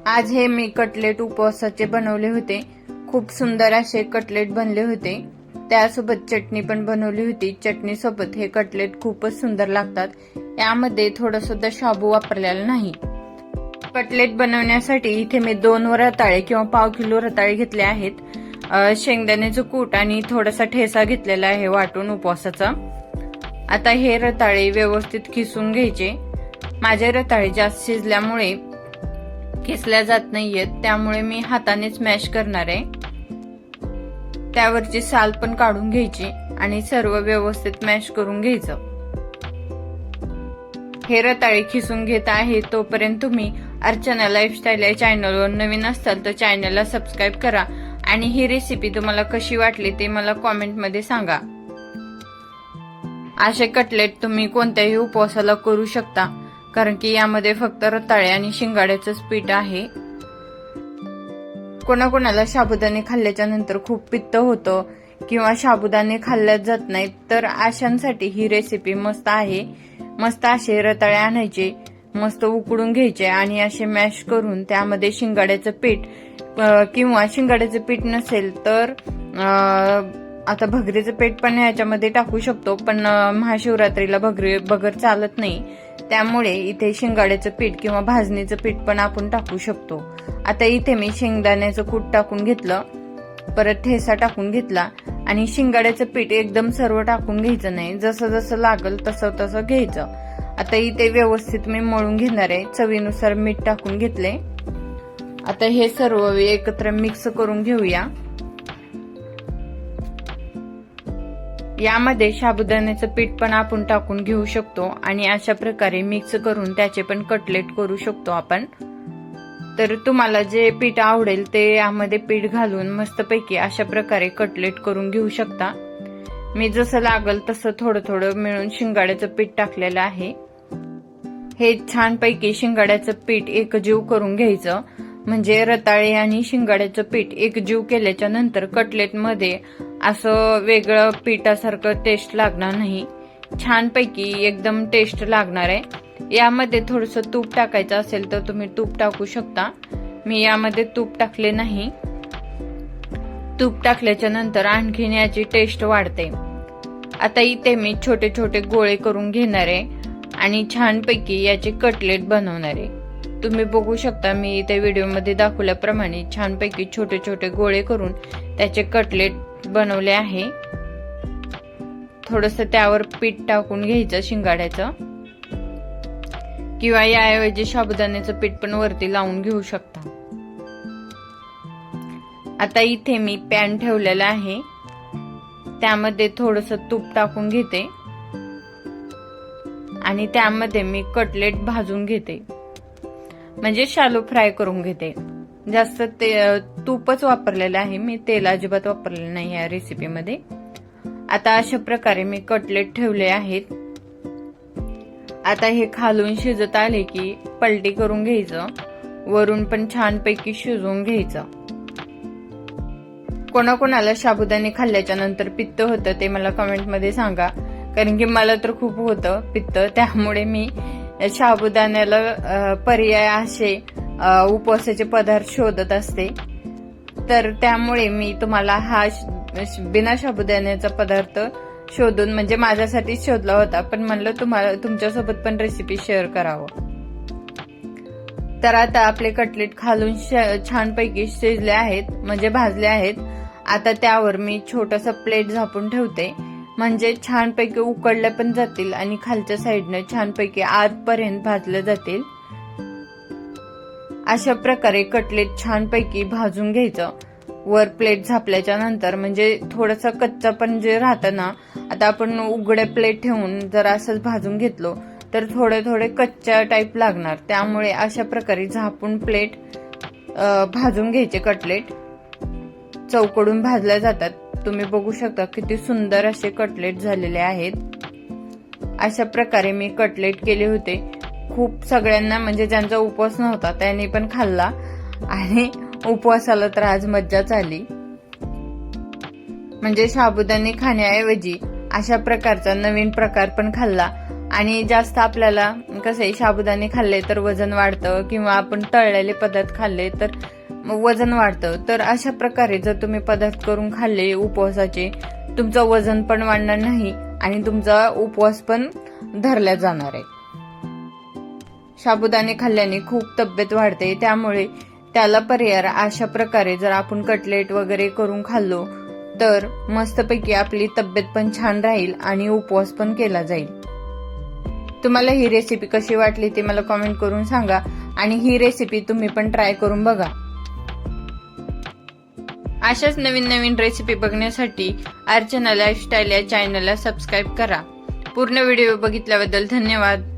आज हे मी कटलेट उपवासाचे बनवले होते। खूप सुंदर असे कटलेट बनले होते। त्यासोबत चटणी पण बनवली होती। चटणी सोबत हे कटलेट खूपच सुंदर लागतात। यामध्ये थोडं सुद्धा शाबू वापरलेला नाही। कटलेट बनवण्यासाठी इथे मी 2 रताळे किंवा पाव किलो रताळे घेतले आहेत। शेंगदाण्याचं कूट आणि थोडासा ठेसा घेतलेला आहे वाटून उपवासाचा। आता हे रताळे व्यवस्थित खिसून घ्यायचे। माझे रताळे जास्त शिजल्यामुळे खिसल्या जात नाहीयेत, त्यामुळे मी हातानेच मॅश करणार आहे। त्यावरची साल पण काढून घ्यायची आणि सर्व व्यवस्थित मॅश करून घ्यायचं। हे रताळे खिसून घेत आहे तोपर्यंत तुम्ही अर्चना लाईफस्टाईल या चॅनलवर नवीन असाल तर चॅनलला सबस्क्राईब करा आणि ही रेसिपी तुम्हाला कशी वाटली ते मला कॉमेंटमध्ये सांगा। असे कटलेट तुम्ही कोणत्याही उपवासाला करू शकता, कारण की यामध्ये फक्त रताळे आणि शिंगाड्याचंच पीठ आहे। कोणाकोणाला साबुदाणे खाल्ल्याच्या नंतर खूप पित्त होतं किंवा साबुदाणे खाल्ल्याच जात नाहीत, तर अशांसाठी ही रेसिपी मस्त आहे। मस्त असे रताळे आणायचे, मस्त उकडून घ्यायचे आणि असे मॅश करून त्यामध्ये शिंगाड्याचं पीठ किंवा शिंगाड्याचं पीठ नसेल तर आता भगरीचं पीठ पण याच्यामध्ये टाकू शकतो, पण महाशिवरात्रीला भगर चालत नाही, त्यामुळे इथे शिंगाड्याचं पीठ किंवा भाजणीचं पीठ पण आपण टाकू शकतो। आता इथे मी शेंगदाण्याचं कूट टाकून घेतलं, परत ठेसा टाकून घेतला आणि शिंगाड्याचं पीठ एकदम सर्व टाकून घ्यायचं नाही, जसं जसं लागल तसं तसं घ्यायचं। आता इथे व्यवस्थित मी मळून घेणार आहे। चवीनुसार मीठ टाकून घेतले। आता हे सर्व एकत्र मिक्स करून घेऊया। यामध्ये साबुदाण्याचं पीठ पण आपण टाकून घेऊ शकतो आणि अशा प्रकारे मिक्स करून त्याचे पण कटलेट करू शकतो आपण। तर तुम्हाला जे पीठ आवडेल ते यामध्ये पीठ घालून मस्तपैकी अशा प्रकारे कटलेट करून घेऊ शकता। मी जसं लागल तसं थोडं थोडं मिळून शिंगाड्याचं पीठ टाकलेलं आहे। हे छानपैकी शिंगाड्याचं पीठ एकजीव करून घ्यायचं, म्हणजे रताळे आणि शिंगाड्याचं पीठ एकजीव केल्याच्या नंतर कटलेटमध्ये असं वेगळं पिठासारखं टेस्ट लागणार नाही, छानपैकी एकदम टेस्ट लागणार आहे। यामध्ये थोडंसं तूप टाकायचं असेल तर तुम्ही तूप टाकू शकता। मी यामध्ये तूप टाकले नाही। तूप टाकल्याच्या नंतर आणखीन याची टेस्ट वाढते। आता इथे मी छोटे छोटे गोळे करून घेणार आहे आणि छानपैकी याचे कटलेट बनवणार आहे। तुम्ही बघू शकता मी इथे व्हिडिओमध्ये दाखवल्याप्रमाणे छानपैकी छोटे छोटे गोळे करून त्याचे कटलेट बनवले आहे। थोडंसं त्यावर पीठ टाकून घ्यायचं शिंगाड्याचं, किंवा याऐवजी साबुदाण्याचं पीठ पण वरती लावून घेऊ शकता। आता इथे मी पॅन ठेवलेला आहे, त्यामध्ये थोडंसं तूप टाकून घेते आणि त्यामध्ये मी कटलेट भाजून घेते, म्हणजे शालो फ्राय करून घेते। जास्त तूपच वापरलेलं आहे मी, तेल अजिबात वापरलेलं नाही या रेसिपीमध्ये। आता अशा प्रकारे मी कटलेट ठेवले आहेत। आता हे खालून शिजत आले की पलटी करून घ्यायचं, वरून पण छानपैकी शिजवून घ्यायचं। कोणाकोणाला साबुदाणे खाल्ल्याच्या नंतर पित्त होतं ते मला कमेंटमध्ये सांगा, कारण की मला तर खूप होतं पित्त, त्यामुळे मी साबुदाण्याला पर्याय असे उपवासाचे पदार्थ शोधत असते। तर त्यामुळे मी तुम्हाला हा बिना साबुदाण्याचा पदार्थ शोधून म्हणजे माझ्यासाठी शोधला होता, पण म्हणलं तुमच्यासोबत पण रेसिपी शेअर करावं। तर आता आपले कटलेट खालून छानपैकी शिजले आहेत, म्हणजे भाजले आहेत। आता त्यावर मी छोटस प्लेट झापून ठेवते, म्हणजे छानपैकी उकडले पण जातील आणि खालच्या साईडने छानपैकी आतपर्यंत भाजले जातील। अशा प्रकारे कटलेट छानपैकी भाजून घ्यायचं वर प्लेट झापल्याच्या नंतर, म्हणजे थोडंसं कच्चा पण जे राहतं ना, आता आपण उघडे प्लेट ठेवून जर असंच भाजून घेतलो तर थोडे थोडे कच्च्या टाईप लागणार, त्यामुळे अशा प्रकारे झापून प्लेट भाजून घ्यायचे कटलेट। चौकडून भाजल्या जातात। तुम्ही बघू शकता किती सुंदर असे कटलेट झालेले आहेत। अशा प्रकारे मी कटलेट केले होते। खूप सगळ्यांना, म्हणजे ज्यांचा उपवास नव्हता त्यांनी पण खाल्ला आणि उपवासाला तर आज मज्जाच आली। म्हणजे साबुदाणे खाण्याऐवजी अशा प्रकारचा नवीन प्रकार पण खाल्ला आणि जास्त आपल्याला कसं आहे, साबुदाणे खाल्ले तर वजन वाढतं किंवा आपण तळलेले पदार्थ खाल्ले तर वजन वाढतं. तर अशा प्रकारे जर तुम्ही पदार्थ करून खाल्ले उपवासाचे, तुमचं वजन पण वाढणार नाही आणि तुमचा उपवास पण धरला जाणार आहे. साबुदाणे खाल्ल्याने खूप तब्येत वाढते, त्यामुळे त्याला पर्याय अशा प्रकारे जर आपण कटलेट वगैरे करून खाल्लो तर मस्तपैकी आपली तब्येत पण छान राहील आणि उपवास पण केला जाईल. तुम्हाला ही रेसिपी कशी वाटली ते मला कमेंट करून सांगा आणि ही रेसिपी तुम्ही पण ट्राय करून बघा. अशाच नवीन नवीन रेसिपी बघण्यासाठी अर्चना लाईफस्टाईल या चॅनलला सबस्क्राईब करा. पूर्ण व्हिडिओ बघितल्याबद्दल धन्यवाद.